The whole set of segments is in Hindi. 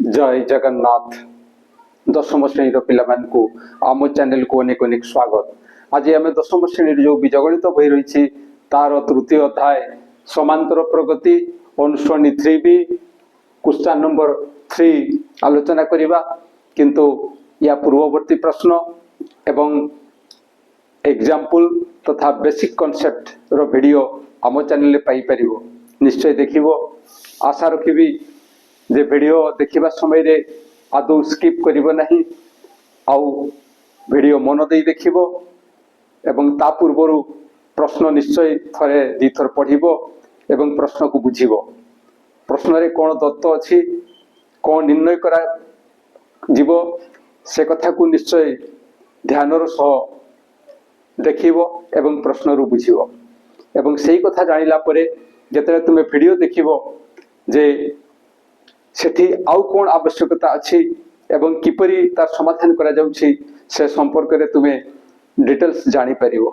जय जगन्नाथ दशम श्रेणी पिला आम चैनल को अनेक अनेक स्वागत। आज आम दशम श्रेणी जो बीजगणित बही रही तार तृतीय अध्याय समांतर प्रगति अनुश्रेणी 3B क्वेश्चन नंबर 3 आलोचना करिबा। किंतु या पूर्ववर्ती प्रश्न एवं एग्जाम्पल तथा बेसिक कॉन्सेप्ट रो वीडियो आम चैनल पाई परिबो। निश्चय देखिबो। आशा रखिबी जे वीडियो देखिबा समय रे आदौ स्किप करिबो नहीं, आउ वीडियो मन दे देखिबो एवं ता पूर्वरु प्रश्न निश्चय थरे दी थर पढ़िबो एवं प्रश्न को बुझिबो। प्रश्न रे कोन दत्त अछि, कोन निर्णय करा जीवो से कथा को निश्चय ध्यानर सह देखिबो एवं प्रश्न रु बुझिबो। एवं सेही कथा जानिला परे जेतरे तुमे वीडियो देखिबो जे सेठी आउ कोन आवश्यकता अछि एवं किपरि तार समाधान करा जाउछि से संपर्क रे तुमे डिटेल्स जानि परिबो।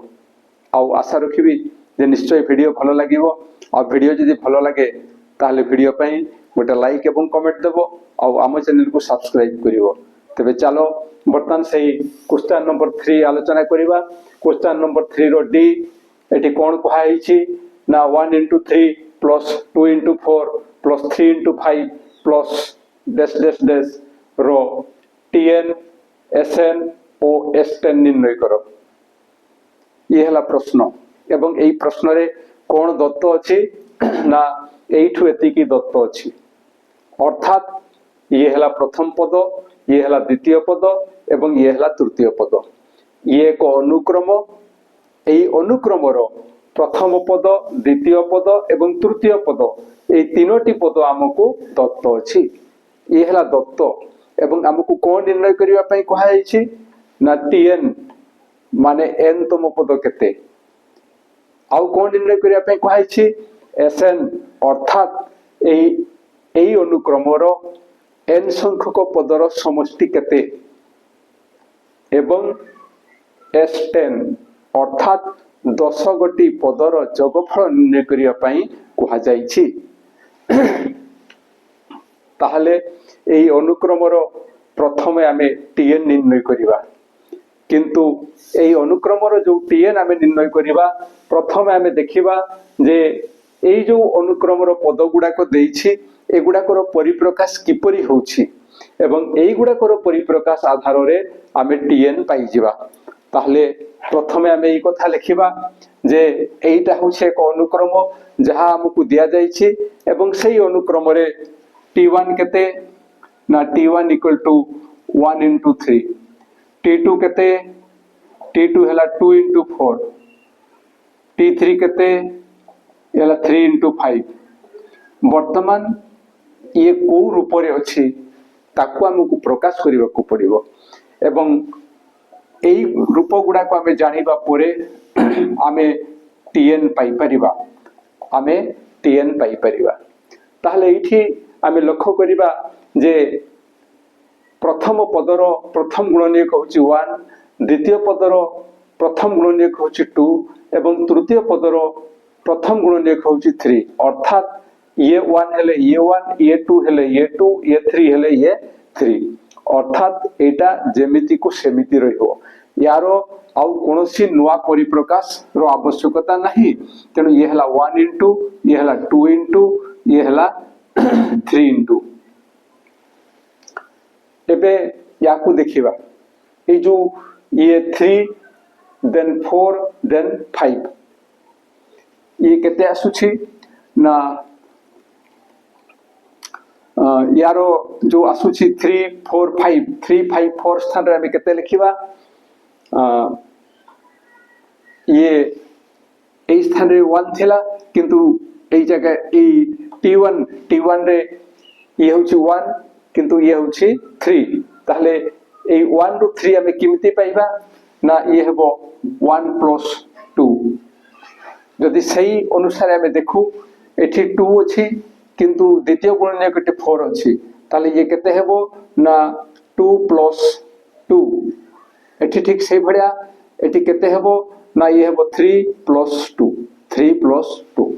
आउ आशा रखिबी जे निश्चय वीडियो भलो लागिबो। आ वीडियो जदि भलो लागे ताहले वीडियो पई गोटे लाइक एवं कमेंट देबो आउ आम चैनल को सब्सक्राइब करिवो। तबे चलो बर्तमान सेही क्वेश्चन नंबर 3 आलोचना करिबा। क्वेश्चन नंबर 3 रो डी एठी कोन कहा हिछि ना 1 into 3 plus 2 into 4 plus 3 into 5 plus dash dash dash रो tn sn o s10 निर्णय करो। ये हला प्रश्न एवं एई प्रश्न रे कोन दत्त अछि ना एइठु एतिकी दत्त अछि। अर्थात ये हला प्रथम पद, ये हला द्वितीय पद एवं ये हला तृतीय पद। ये एक अनुक्रम। एई अनुक्रम रो प्रथम पद, द्वितीय पद एवं तृतीय पद ए तीनोटी पद आमको दत्त अछि। ये हला दत्त एवं आमको कोन निर्णय करिवा पई कहा हिछि ना tn माने n तम पद केते। आउ कोन निर्णय करिवा पई कहा हिछि sn अर्थात एई अनुक्रम रो n संख्यक पदर समष्टि केते एवं s10 अर्थात 10 गोटी पदर जोगफल निर्णय करिवा पई कहा जाइछि। ताहले एई अनुक्रम रो प्रथमे आमे tn निर्णय करिवा। किंतु एई अनुक्रम रो जो tn आमे निर्णय करिवा प्रथमे आमे देखिबा जे एई जो अनुक्रम रो पद गुडा को देइछि ए गुडा को परिप्रकाश किपरि होछि एवं एई गुडा को परिप्रकाश आधार रे आमे tn पाई जिबा। ताहले प्रथमे आमे एई कथा लिखिबा जे एईटा होछि एक अनुक्रम जहा हमकु दिया जाइछि एवं सेही अनुक्रम रे t1 केते ना t1 equal to 1 into 3, t2 केते t2 हला 2 into 4, t3 केते हला 3 into 5। वर्तमान ये को रूप रे अछि ताकू हमकु प्रकाश करिवा को पड़िबो एवं एई रूप गुडा को हमें जानिबा परे आमे tn पाई परिबा। आमे tn पाई परिबा। ताहले एठी आमे लक्ष्य करिबा जे प्रथम पदर प्रथम गुणनीयक होछि 1, द्वितीय पदर प्रथम गुणनीयक होछि 2 एवं तृतीय पदर प्रथम गुणनीयक होछि 3। अर्थात ये 1 हेले ये 1, ये 2 हेले ये 2, ये 3 हेले ये 3। अर्थात एटा जेमिति को सेमिति रहिबो। यारो आउ कोनोसी नुवा परिप्रकाश रो आवश्यकता नहीं। तेनु ये हला 1 into, ये हला 2 into, ये हला 3 into। एबे याकू देखिबा ए जो ये 3 then 4 then 5 ये केते आसुछि ना यारो जो आसुछि 3 4 5 3 5 4 स्थान रे हम केते लिखिबा ये ए स्थान रे 1 थिला किंतु ए जगह ए t1 रे ये होछि 1 किंतु ये होछि 3। ताहले ए 1 रु 3 हम किमिति पाइबा ना ये हेबो 1 plus 2। जदि सही अनुसार हम देखु एठी 2 अछि किंतु द्वितीय गुणनीयक 4 अछि। ताहले ये केते हेबो ना 2 plus 2। एठी ठीक से भड़िया एठी केते हेबो ना ये हेबो 3 plus 2, 3 plus 2।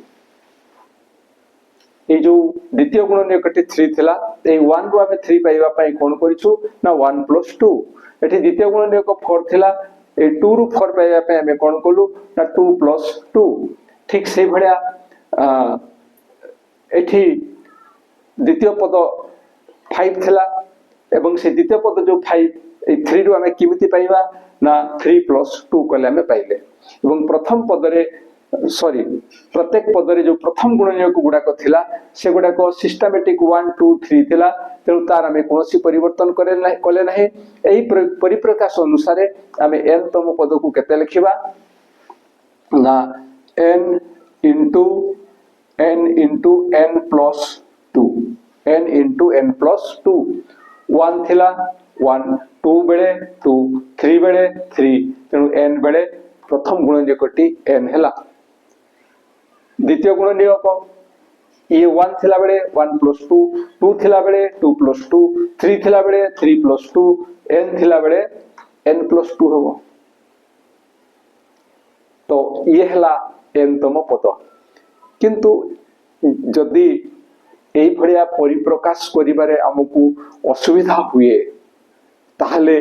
এই जो द्वितीय गुणनीयकटी 3 थिला এই 1 रु आमे 3 पाइबा पई कोन करिछु ना 1 + 2 एठी द्वितीय गुणनीयक 4 थिला ए 2 रु 4 पाइबा पई आमे कोन कलु ना 2 + 2 ठीक से भड़िया एठी द्वितीय पद 5 थिला एवं से द्वितीय पद जो 5 ए 3 रु आमे किमिति पाइबा ना 3 + 2 कले आमे पाइले एवं प्रथम पद रे सॉरी प्रत्येक पद रे जो प्रथम गुणनीयक गुडाक थिला से गुडाक सिस्टमैटिक 1 2 3 थिला तेणु तार आमे कोनोसी परिवर्तन कले नाही एही परिप्रकाश अनुसार आमे n तम पद को केते लिखिबा ना n into n + 2 n into n + 2 1 थिला 1 2 बेले 2 3 बेले 3 तेणु n बेले प्रथम गुणनीयकटी n हैला द्वितीय गुणनीयक ये 1 थिला बेले 1 + 2 2 थिला बेले 2 + 2 3 थिला बेले 3 + 2 n थिला बेले n + 2 हो तो ये हैला n तम पद किंतु जदि एई भड़िया परिप्रकाश करिबारे हमकु असुविधा हुए ताहले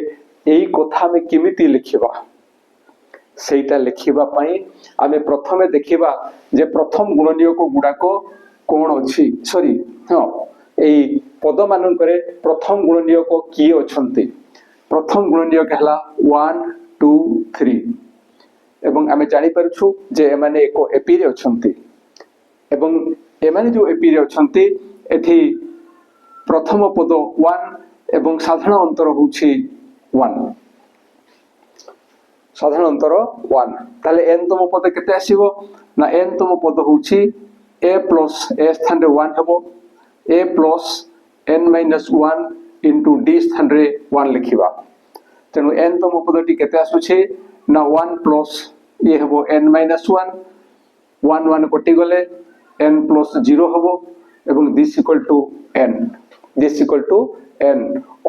एई कथा में किमिति लिखिबा सेटा लिखिबा पई आमे प्रथमे देखिबा जे प्रथम गुणनीयक गुडाक कोन अछि सॉरी हां एई पद मानन करे प्रथम गुणनीयक की अछंती प्रथम गुणनीयक हला 1 2 3 एवं आमे जानि परछु जे एमाने एको एपी रे अछंती एवं एमाने जो एपी रे अछंती एथि प्रथम पद 1 एवं साधारण अंतर होछि 1 साधारण अंतर 1 ताले n तम पद केते आसीबो ना n तम पद होछि a + a स्थान रे 1 हेबो a + n - 1 into d स्थान रे 1 लिखिबा तेनु n तम पदटी केते आसुछि ना 1 + ये हेबो n - 1 1 1 कटि गले n + 0 हेबो एवं this equal to n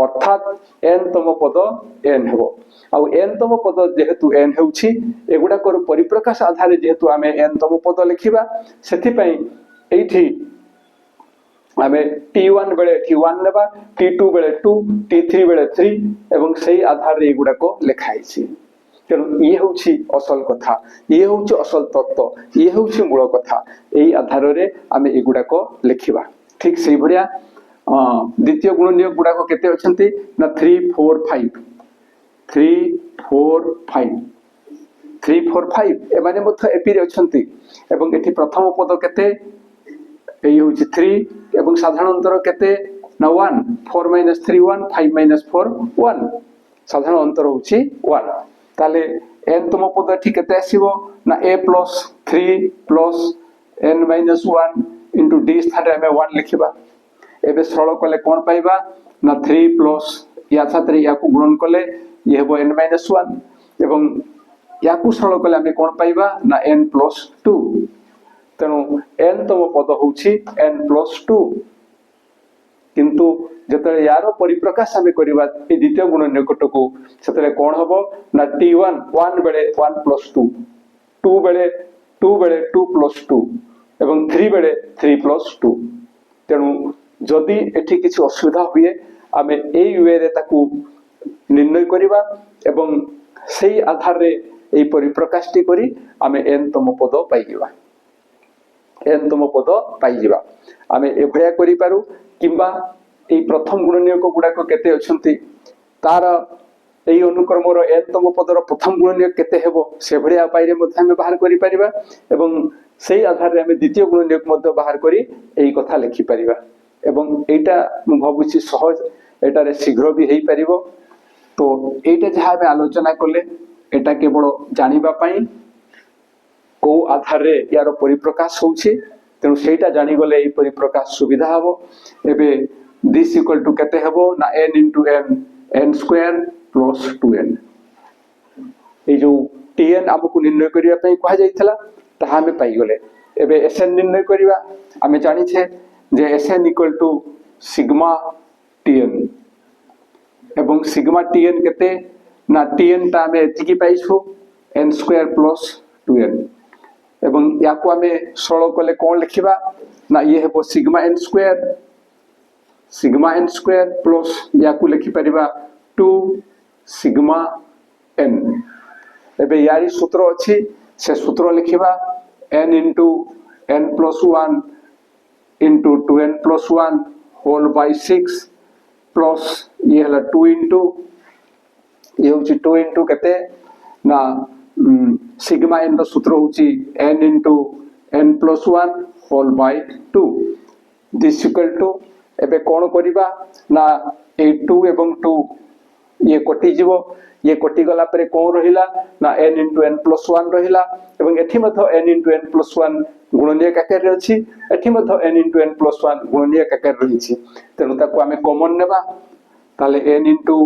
अर्थात n तम पद n हेबो आ n तम पद जेहेतु n हेउछि एगुडा कर परिप्रकाश आधार जेहेतु आमे n तम पद लिखिबा सेथि पई एठी आमे t1 बेले t1 लेबा t2 बेले 2 t3 बेले 3 एवं सेही आधार रे एगुडा को लिखाइछि तेणु ये होछि असल कथा ये होछि असल तत्व ये होछि मूल कथा एही आधार रे आमे एगुडा को लिखिबा ठीक सेही भरिया द्वितीय गुणनीयक गुडा को केते अछंती ना 3 4 5 3 4 5 3 4 5 एमाने मथ एपी रे अछंती एवं एठी प्रथम पद केते एई होछि 3 एवं साधारण अंतर केते ना 1 4 - 3 1 5 - 4 1 साधारण अंतर होछि 1 ताले n तम पद एठी केते आसीबो ना a + 3 + n - 1 into d स्थान रे हमें 1 लिखिबा एबे सरल कले कोन पाइबा ना 3 + या छात्र या को गुणन कले ये हेबो n - 1 एवं या को सरल कले हमें कोन पाइबा ना n + 2 तेनु n तम पद होछि n + 2 किंतु जतले यारो परिप्रकाश हमें करिबा ए द्वितीय गुणनीयकट को सेतले कोन हबो ना t1 1 बेले 1 + 2 2 बेले 2 + 2 एवं 3 बेले 3 + 2 तेनु जदि एठी किछि असुविधा हुए आमे एई वे रे ताकू निर्णय करिबा एवं सेही आधार रे एई परिप्रकाशटी करी आमे n तम पद पाइजिबा n तम पद पाइजिबा आमे एभया करि पारु किंबा एई प्रथम गुणनीयक गुडा को केते अछंती तार एई अनुक्रम रो n तम पदर प्रथम गुणनीयक केते हेबो से भया पाइरे मध्ये हम बाहर करि परिबा एवं सेही आधार रे हम द्वितीय गुणनीयक मध्ये बाहर करी एई कथा लिखि परिबा एवं एटा मु भाबुची सहज एटा रे शीघ्र भी हेई परिबो तो एटा जहा हम आलोचना करले एटा केवल जानिबा पई को आधार रे यार परिप्रकाश होउची तेनु सेटा जानि गले एई परिप्रकाश सुविधा हबो एबे this equal to केते हेबो ना n into n square plus 2n ए जो tn हमकु निर्णय करिया पई कहा जाइतला ताहा हमें पाई गले एबे sn निर्णय करिवा हमें जानि छे जे sn equal to sigma tn एवं sigma tn केते ना tn ता हमें एतिकी पाइछु n square plus 2n एवं याको हमें सरल कले कोन लिखिबा ना ये है सिग्मा एन स्क्वायर प्लस या को लिखि परिबा 2 सिग्मा एन। एबे यारी सूत्र अछि से सूत्र लिखिबा n into n plus 1 into 2n plus 1 whole by 6 plus ये हला 2 into ये होची 2 into केते ना सिग्मा n रो सूत्र होची n into n plus 1 whole by 2 this equal to एबे कोन करिबा ना ए 2 एवं 2 ये कटि जीवो ये कटि गला परे कोन रहिला ना n into n plus 1 रहिला एवं एठी मथ n into n plus 1 गुणनीय आकार रे अछि एठी मथ n into n plus 1 गुणनीय आकार रही छी तेनु ताको आमे कॉमन नेबा ताले n into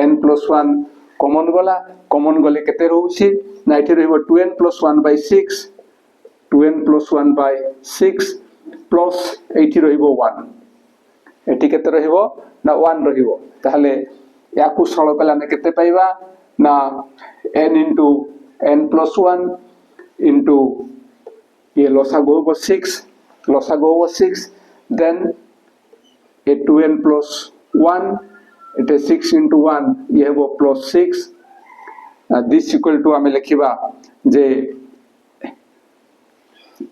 n plus 1 common गले केते रहउछि ना एठी रहइबो 2n plus 1 by 6 2n plus 1 by 6 plus एठी रहइबो 1 एठी केते रहइबो ना 1 रहइबो ताले याकु सरल कला में केते पाइबा ना n into n plus 1 into ये लसागु हो 6 then a 2n plus 1 it is 6 into 1 ये हो plus 6 this equal to हमें लिखिबा जे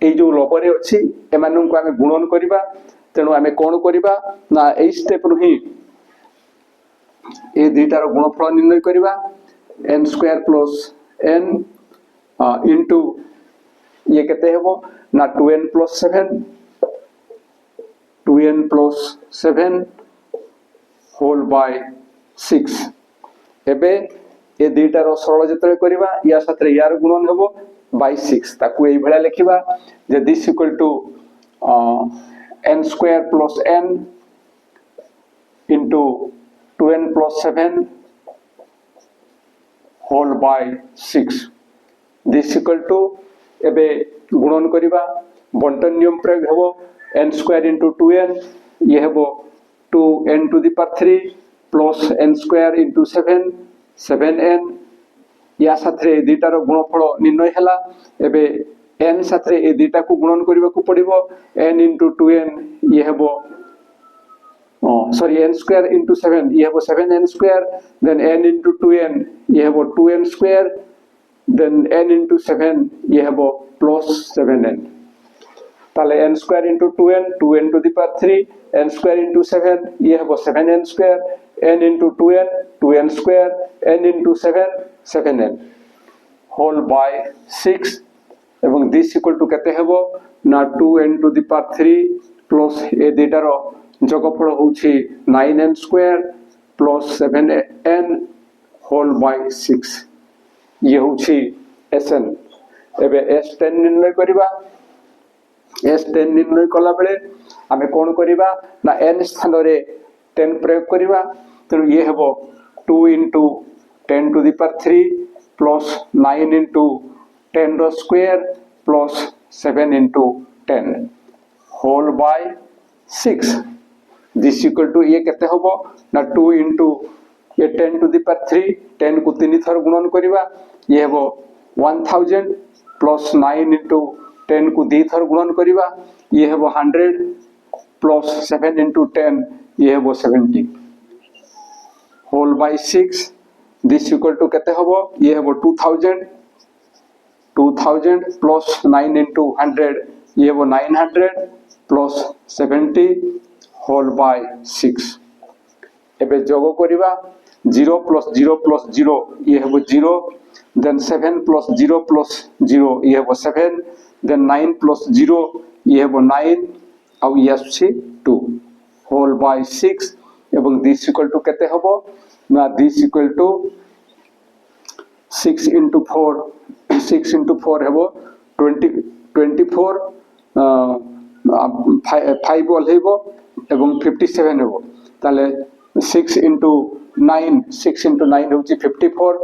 ए जो लबरे अछि एमानन को हमें गुणन करिबा तेनु हमें कोन करिबा ना ए स्टेप रु ही ए दुईटार गुणफल निर्णय करिबा n square plus n into ये केते हेबो ना 2n plus 7 होल बाय 6 एबे ए दुईटार सरल जतरे करिबा या साथे यार गुणन हेबो बाय 6 ताकू एई भला लिखिबा जे this equal to n square plus n into 2n plus 7 whole by 6 this equal to एबे गुणन करिबा बंटन नियम प्रयोग हेबो n square into 2n ये हेबो 2n to the power 3 plus n square into 7n या साथे दुईटार गुणफल निर्णय हला एबे n साथे ए दुईटा को गुणन करिबा को पड़िबो n into 2n ये हेबो sorry n square into 7 ये हेबो 7n square then n into 2n ये हेबो 2n square then n into 7 ये हेबो plus 7n ताले n square into 2n to the power 3 n square into 7 ये हेबो 7n square n into 2n square n into 7n whole by 6 एवं this equal to केते हेबो ना 2n to the power 3 plus ए दुईटार जोगफल होछि 9n square plus 7n whole by 6 ये होछि sn एबे s10 निर्णय करिबा s10 निर्णय कला बेले हमें कोन करिबा ना n स्थान रे 10 प्रयोग करिबा तो ये हेबो 2 into 10 to the power 3 plus 9 into 10 rho square plus 7 into 10 whole by 6 this equal to ये केते होबो ना 2 into ये 10 to the power 3 10 को 3 थर गुणन करिबा ये हेबो 1000 plus 9 into 10 को 2 थर गुणन करिबा ये हेबो 100 plus 7 into 10 ये हेबो 70 whole by 6 this equal to केते होबो ये हेबो 2000 plus 9 into 100 ये हेबो 900 plus 70 whole by 6 एबे जोग करिबा 0 plus 0 plus 0 ये हेबो 0 then 7 plus 0 plus 0 ये हेबो 7 then 9 plus 0 ये हेबो 9 आउ ये आछि 2 whole by 6 एवं this equal to केते होबो ना this equal to 6 into 4 हेबो 24 5 ऑल हेबो एवं 57 हेबो ताले 6 into 9 होची 54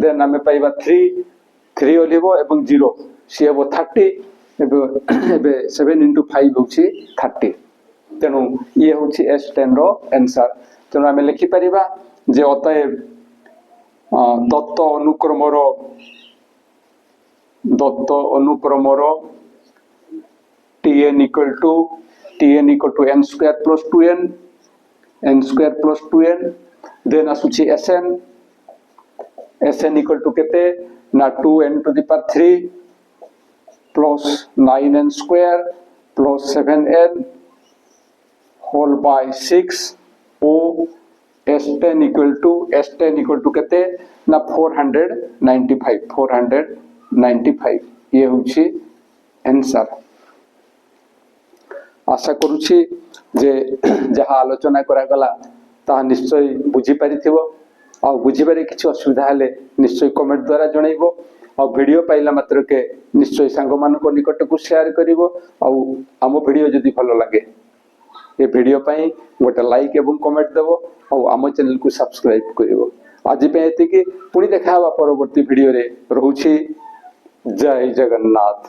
देन हमें पाइबा 3 ऑल हेबो एवं 0 सी हेबो 30 एबे 7 into 5 होची 30 तेनु ये होची S10 रो आंसर तेनु हमें लिखि परिबा जे अतएव Dutt अनुक्रमर tn equal to n square plus 2n then asuchi sn equal to kete na 2n to the power 3 plus 9n square plus 7n whole by 6 o s10 equal to kete na 495 ये होची आंसर। आशा करूची जे जहाँ आलोचना करा गला ता निश्चय बुझी पारिथिबो आ बुझी पारे किछि असुविधा हेले निश्चय कमेंट द्वारा जणाइबो आ वीडियो पाइला मात्र के निश्चय सांग मान को निकट को शेयर करिवो आ आम वीडियो जदी भलो लागे ये वीडियो पाई गोटे लाइक एवं कमेंट देवो आ आम चैनल को सब्सक्राइब करिवो। आज पे एति कि पुणी देखा परवर्ती वीडियो रे रहूची। जय जगन्नाथ।